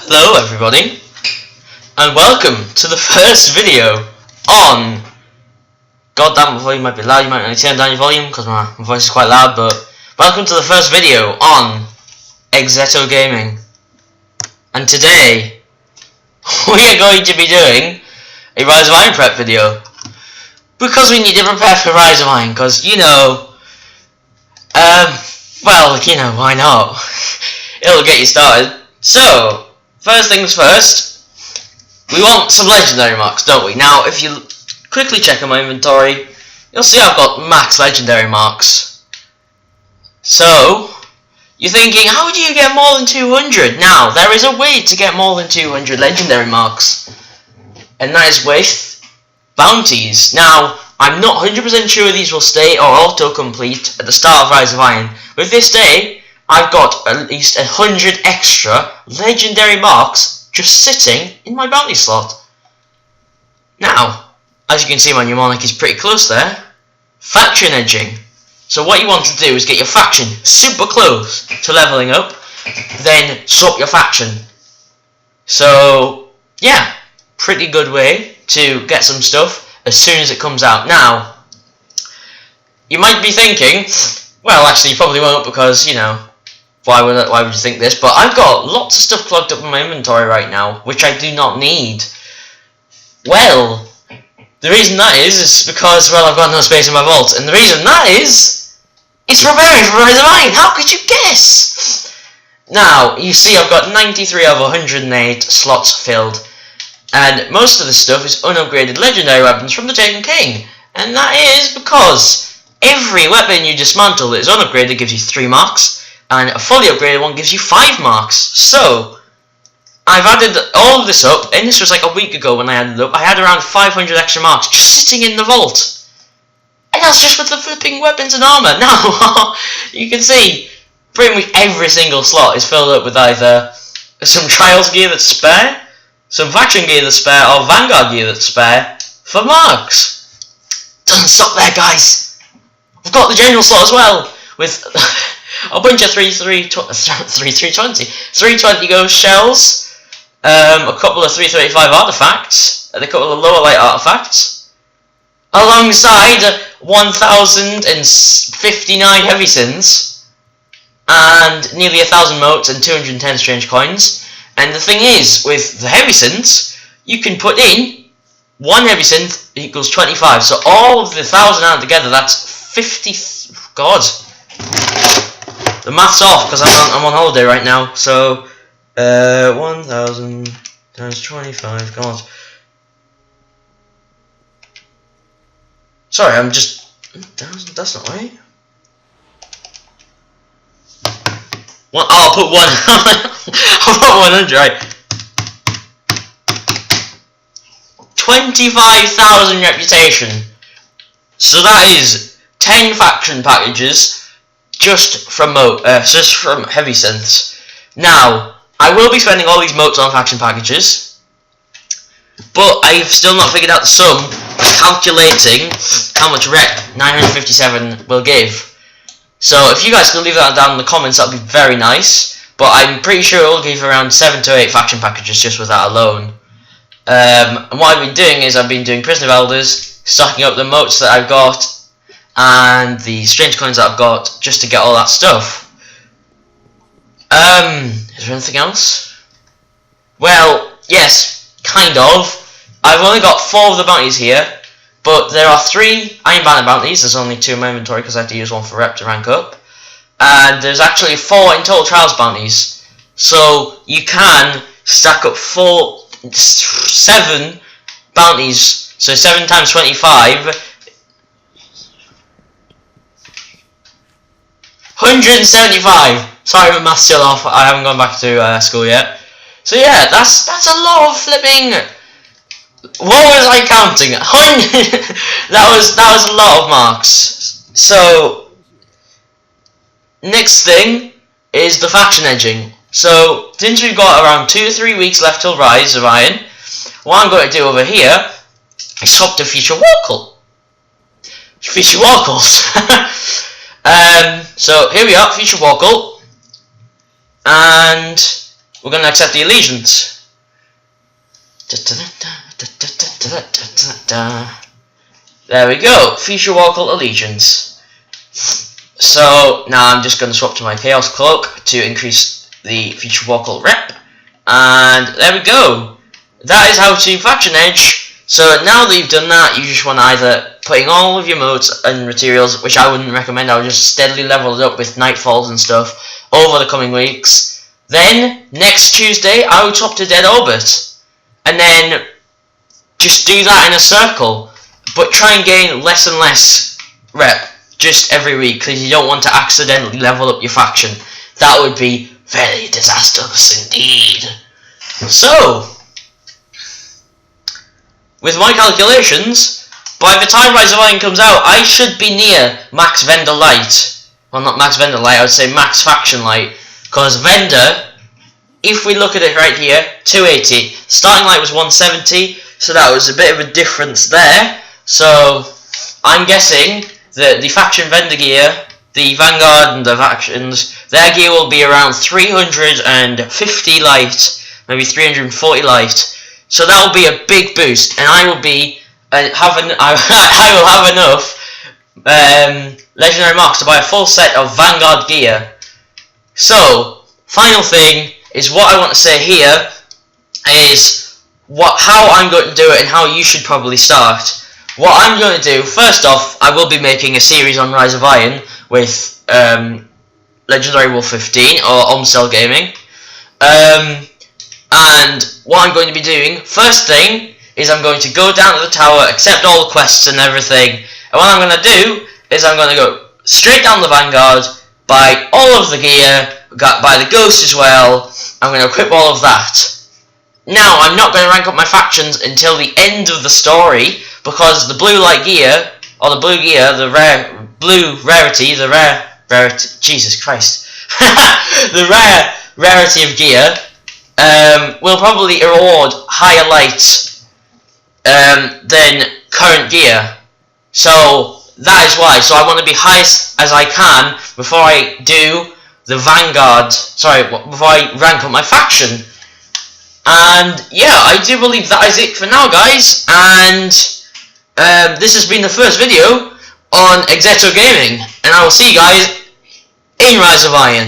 Hello everybody, and welcome to the first video on... God damn, my volume might be loud, you might need to turn down your volume because my voice is quite loud, but welcome to the first video on Exeto Gaming. And today, we are going to be doing a Rise of Iron prep video. Because we need to prepare for Rise of Iron, because, you know, well, you know, why not? It'll get you started. So, first things first, we want some legendary marks, don't we? Now, if you quickly check on my inventory, you'll see I've got max legendary marks. So, you're thinking, how do you get more than 200? Now, there is a way to get more than 200 legendary marks, and that is with bounties. Now, I'm not 100% sure these will stay or auto-complete at the start of Rise of Iron. With this day, I've got at least 100 extra legendary marks just sitting in my bounty slot. Now, as you can see, my mnemonic is pretty close there. Faction edging. So what you want to do is get your faction super close to leveling up, then swap your faction. So, yeah, pretty good way to get some stuff as soon as it comes out. Now, you might be thinking, well, actually you probably won't, because, you know, why would you think this? But I've got lots of stuff clogged up in my inventory right now, which I do not need. Well, the reason that is because, well, I've got no space in my vault, and the reason that is preparing for Rise of Iron. How could you guess? Now, you see I've got 93 of 108 slots filled, and most of the stuff is unupgraded legendary weapons from the Taken King, and that is because every weapon you dismantle that is unupgraded gives you 3 marks, and a fully upgraded one gives you 5 marks. So, I've added all of this up, and this was like a week ago when I added it up. I had around 500 extra marks just sitting in the vault. And that's just with the flipping weapons and armor. Now, you can see pretty much every single slot is filled up with either some Trials gear that's spare, some Faction gear that's spare, or Vanguard gear that's spare for marks. Doesn't stop there, guys. I've got the general slot as well, with a bunch of 320 ghost shells, a couple of 335 artifacts, and a couple of lower light artifacts, alongside 1059 heavy synths, and nearly 1000 motes and 210 strange coins. And the thing is, with the heavy synths, you can put in 1 heavy synth equals 25, so all of the 1000 added together, that's 50, god. The math's off because I'm on holiday right now. So 1000 times 25. God. Sorry, I'm just. That's not right. I'll put one. I'll put 100. Right. 25,000 reputation. So that is 10 faction packages. Just from heavy synths. Now, I will be spending all these motes on faction packages, but I've still not figured out the sum of calculating how much rep 957 will give. So if you guys can leave that down in the comments, that would be very nice. But I'm pretty sure it will give around 7 to 8 faction packages just with that alone. And what I've been doing is I've been doing Prisoner of Elders, stocking up the motes that I've got, and the strange coins that I've got, just to get all that stuff. Is there anything else? Well, yes, kind of. I've only got 4 of the bounties here, but there are 3 Iron Banner bounties. There's only 2 in my inventory because I have to use one for rep to rank up. And there's actually 4 in total Trials bounties. So you can stack up 7 bounties. So 7 times 25. 175. Sorry, my math's still off. I haven't gone back to school yet. So yeah, that's a lot of flipping. What was I counting? 100. that was a lot of marks. So next thing is the faction edging. So since we've got around 2 to 3 weeks left till Rise of Iron, what I'm going to do over here is swap to Future Warcle. Future Warcles. So here we are, Future Warcle, and we're going to accept the allegiance. There we go, feature vocal allegiance. So now I'm just going to swap to my Chaos Cloak to increase the feature vocal rep. And there we go. That is how to faction edge. So now that you've done that, you just want to either put in all of your modes and materials, which I wouldn't recommend. I would just steadily level it up with Nightfalls and stuff over the coming weeks. Then next Tuesday I would swap to Dead Orbit, and then just do that in a circle, but try and gain less and less rep just every week, because you don't want to accidentally level up your faction. That would be very disastrous indeed. So, with my calculations, by the time Rise of Iron comes out, I should be near Max Vendor Light. Well, not Max Vendor Light, I would say Max Faction Light. Because Vendor, if we look at it right here, 280. Starting light was 170, so that was a bit of a difference there. So, I'm guessing that the Faction Vendor gear, the Vanguard and the factions, their gear will be around 350 light, maybe 340 light. So that will be a big boost, and I will be I will have enough legendary marks to buy a full set of Vanguard gear. So, final thing is what I want to say here is how I'm going to do it and how you should probably start. What I'm going to do, first off, I will be making a series on Rise of Iron with Legendary Wolf 15 or Omcell Gaming. And what I'm going to be doing, first thing, is I'm going to go down to the tower, accept all the quests and everything, and what I'm going to do is I'm going to go straight down the Vanguard, buy all of the gear, buy the Ghost as well. I'm going to equip all of that. Now, I'm not going to rank up my factions until the end of the story, because the blue light gear, or the blue gear, the rarity, Jesus Christ, the rarity of gear, will probably reward higher light than current gear. So that is why. So I want to be highest as I can before I do the Vanguard. Sorry, before I rank up my faction. And yeah, I do believe that is it for now, guys. And this has been the first video on Exeto Gaming, and I will see you guys in Rise of Iron.